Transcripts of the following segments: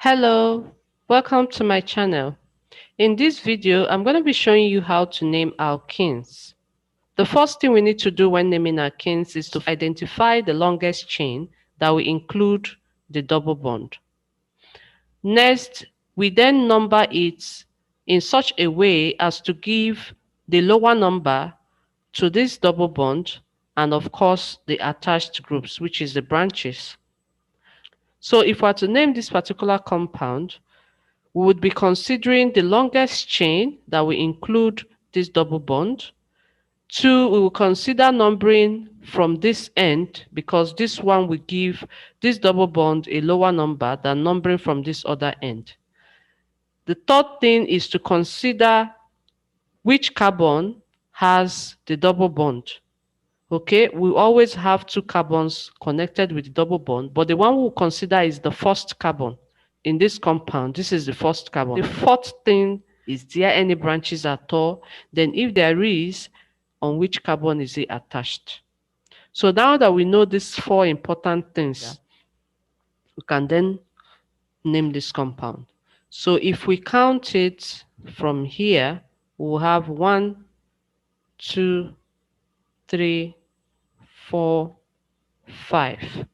Hello, welcome to my channel. In this video, I'm going to be showing you how to name alkenes. The first thing we need to do when naming alkenes is to identify the longest chain that will include the double bond. Next, we then number it in such a way as to give the lower number to this double bond and of course the attached groups, which is the branches. So if we are to name this particular compound, we would be considering the longest chain that will include this double bond. Two, we will consider numbering from this end because this one will give this double bond a lower number than numbering from this other end. The third thing is to consider which carbon has the double bond. Okay, we always have two carbons connected with the double bond, but the one we'll consider is the first carbon. In this compound, this is the first carbon. The fourth thing is there any branches at all? Then if there is, on which carbon is it attached? So now that we know these four important things, we can then name this compound. So if we count it from here, we'll have 1, 2, 3, 4, 5.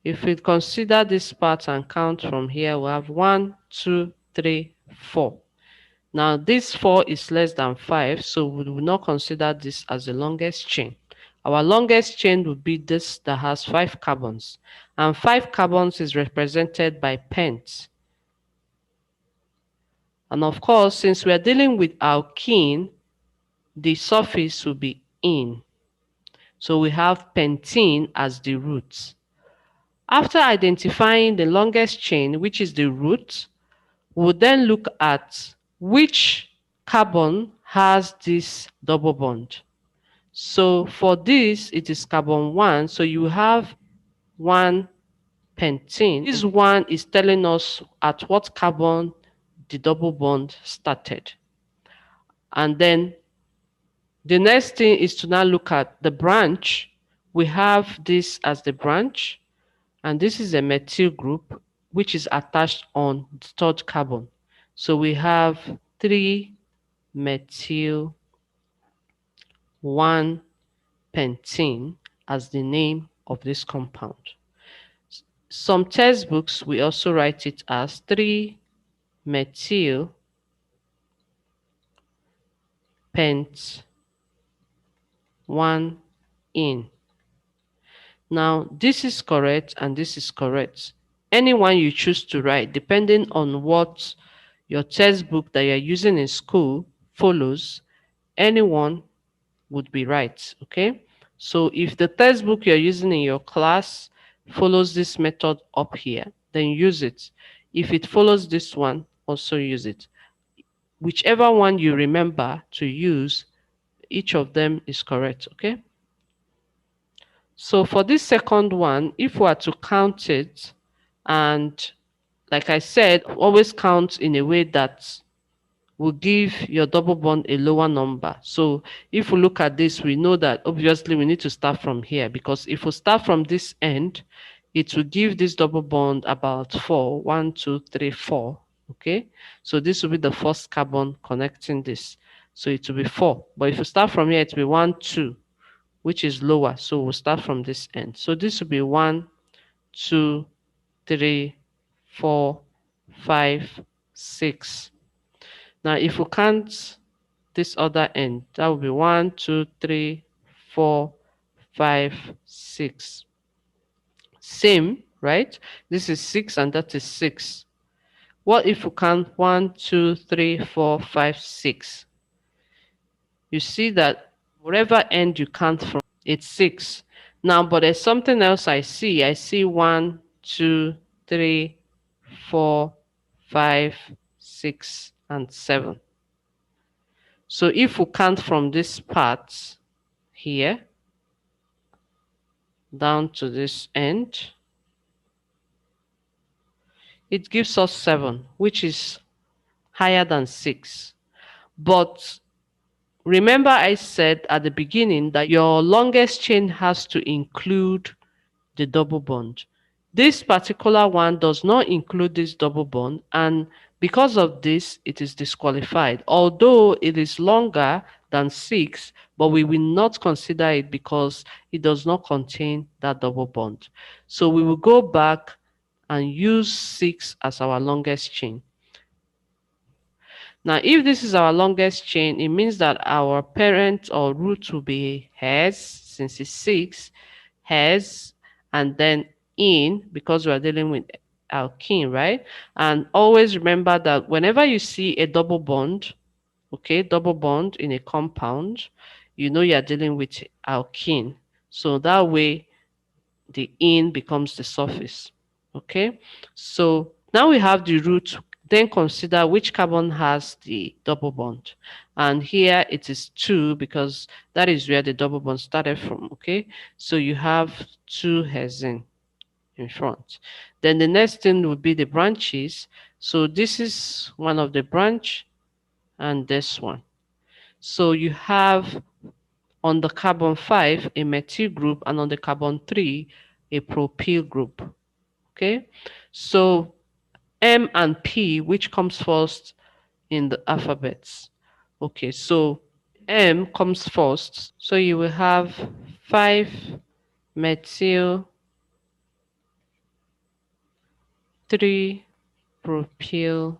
If we consider this part and count from here, we have 1, 2, 3, 4. Now this 4 is less than 5, so we will not consider this as the longest chain. Our longest chain would be this that has 5 carbons, and 5 carbons is represented by pents. And of course, since we are dealing with alkene, the suffix will be -ine. So we have pentene as the root. After identifying the longest chain, which is the root, we'll then look at which carbon has this double bond. So for this, it is carbon 1. So you have 1 pentene. This one is telling us at what carbon the double bond started. And then the next thing is to now look at the branch. We have this as the branch, and this is a methyl group which is attached on the third carbon. So we have 3-methyl 1-pentene as the name of this compound. Some textbooks will also write it as 3-methyl pent 1-ene. Now, this is correct and this is correct. Anyone you choose to write, depending on what your textbook that you're using in school follows, anyone would be right, okay? So if the textbook you're using in your class follows this method up here, then use it. If it follows this one, also use it. Whichever one you remember to use, each of them is correct, okay? So for this second one, if we are to count it, and like I said, always count in a way that will give your double bond a lower number. So if we look at this, we know that obviously we need to start from here, because if we start from this end, it will give this double bond about 4. 1, 2, 3, 4. Okay, so this will be the first carbon connecting this. So it will be 4. But if you start from here, it will be 1, 2, which is lower. So we'll start from this end. So this will be 1, 2, 3, 4, 5, 6. Now, if we count this other end, that will be 1, 2, 3, 4, 5, 6. Same, right? This is 6 and that is 6. What if we count 1, 2, 3, 4, 5, 6? You see that whatever end you count from, it's 6. Now, but there's something else I see. I see 1, 2, 3, 4, 5, 6, and 7. So if we count from this part here down to this end, it gives us 7, which is higher than 6. But remember I said at the beginning that your longest chain has to include the double bond. This particular one does not include this double bond, and because of this, it is disqualified. Although it is longer than 6, but we will not consider it because it does not contain that double bond. So we will go back and use 6 as our longest chain. Now, if this is our longest chain, it means that our parent or root will be has, since it's 6, has, and then in, because we are dealing with alkene, right? And always remember that whenever you see a double bond, okay, double bond in a compound, you know you're dealing with alkene. So that way, the in becomes the surface. Okay, so now we have the root. Then consider which carbon has the double bond, and here it is 2 because that is where the double bond started from. Okay, so you have 2 hexane in front. Then the next thing would be the branches. So this is one of the branch and this one. So you have on the carbon 5 a methyl group, and on the carbon 3 a propyl group. Okay, so M and P, which comes first in the alphabets? Okay, so M comes first, so you will have 5 methyl, 3 propyl,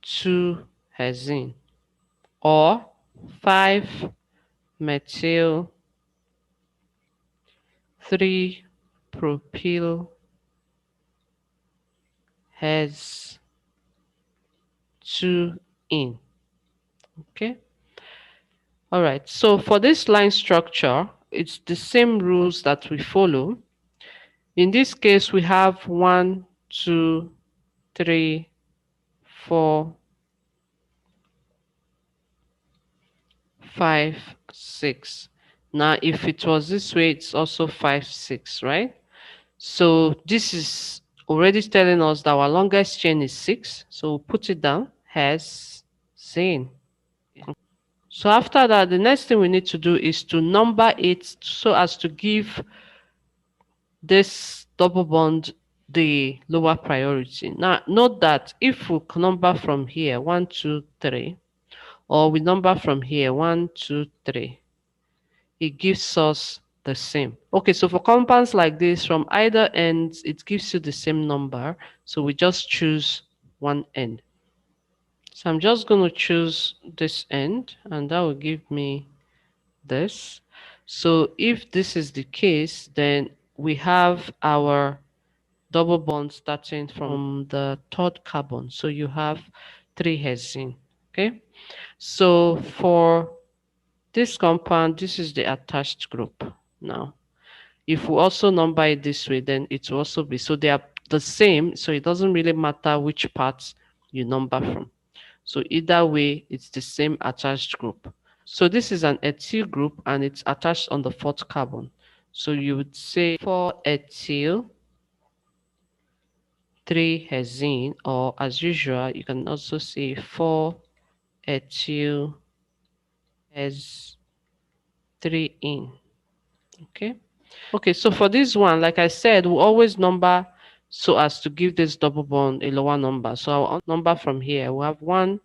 2 hexane, or 5 methyl, 3 propyl, has 2 in. Okay, all right, so for this line structure, it's the same rules that we follow. In this case, we have 1, 2, 3, 4, 5, 6. Now, if it was this way, it's also 5, 6, right? So this is already telling us that our longest chain is 6. So we'll put it down, has seen. So after that, the next thing we need to do is to number it so as to give this double bond the lower priority. Now, note that if we number from here 1, 2, 3, or we number from here 1, 2, 3, it gives us the same. Okay, so for compounds like this, from either ends, it gives you the same number. So we just choose one end. So I'm just going to choose this end, and that will give me this. So if this is the case, then we have our double bond starting from the third carbon. So you have 3 hexane. Okay. So for this compound, this is the attached group. Now, if we also number it this way, then it will also be, so they are the same. So it doesn't really matter which parts you number from. So either way, it's the same attached group. So this is an ethyl group and it's attached on the fourth carbon. So you would say 4 ethyl, 3 hexane, or as usual, you can also say 4 ethyl has 3 in. Okay. Okay, so for this one, like I said, we always number so as to give this double bond a lower number. So I'll number from here. We have 1,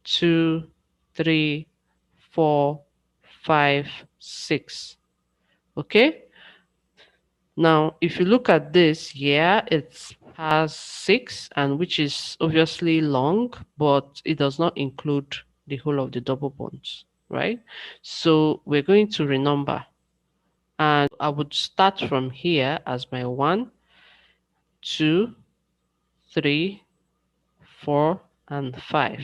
2, 3, 4, 5, 6. Okay. Now, if you look at this, yeah, it has 6, and which is obviously long, but it does not include the whole of the double bonds, right? So we're going to renumber. And I would start from here as my 1, 2, 3, 4, and 5.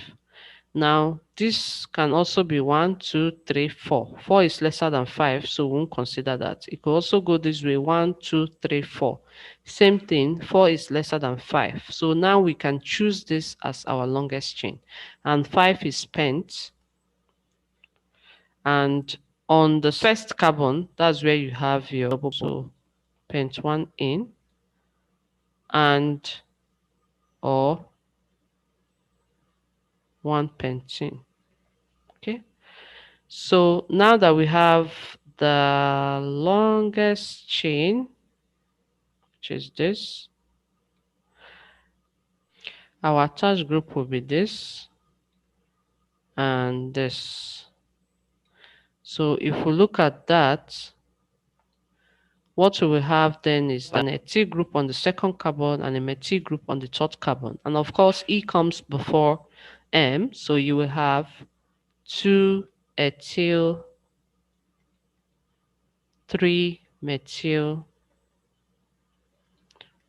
Now, this can also be 1, 2, 3, 4. 4 is lesser than 5, so we won't consider that. It could also go this way, 1, 2, 3, 4. Same thing, 4 is lesser than 5. So now we can choose this as our longest chain. And 5 is spent. And on the first carbon, that's where you have your double bond. So pent 1 in, and or 1 pentene. Okay, so now that we have the longest chain, which is this. Our attached group will be this and this. So if we look at that, what we will have then is an ethyl group on the second carbon and a methyl group on the third carbon. And of course, E comes before M, so you will have 2 ethyl, 3 methyl,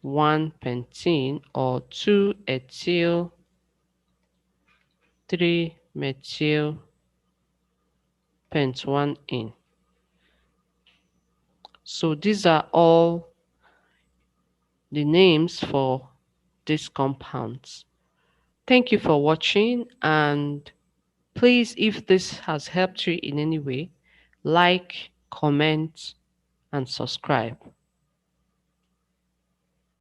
1 pentene, or 2 ethyl, 3 methyl, pent 1 in. So these are all the names for these compounds. Thank you for watching, and please, if this has helped you in any way, like, comment, and subscribe.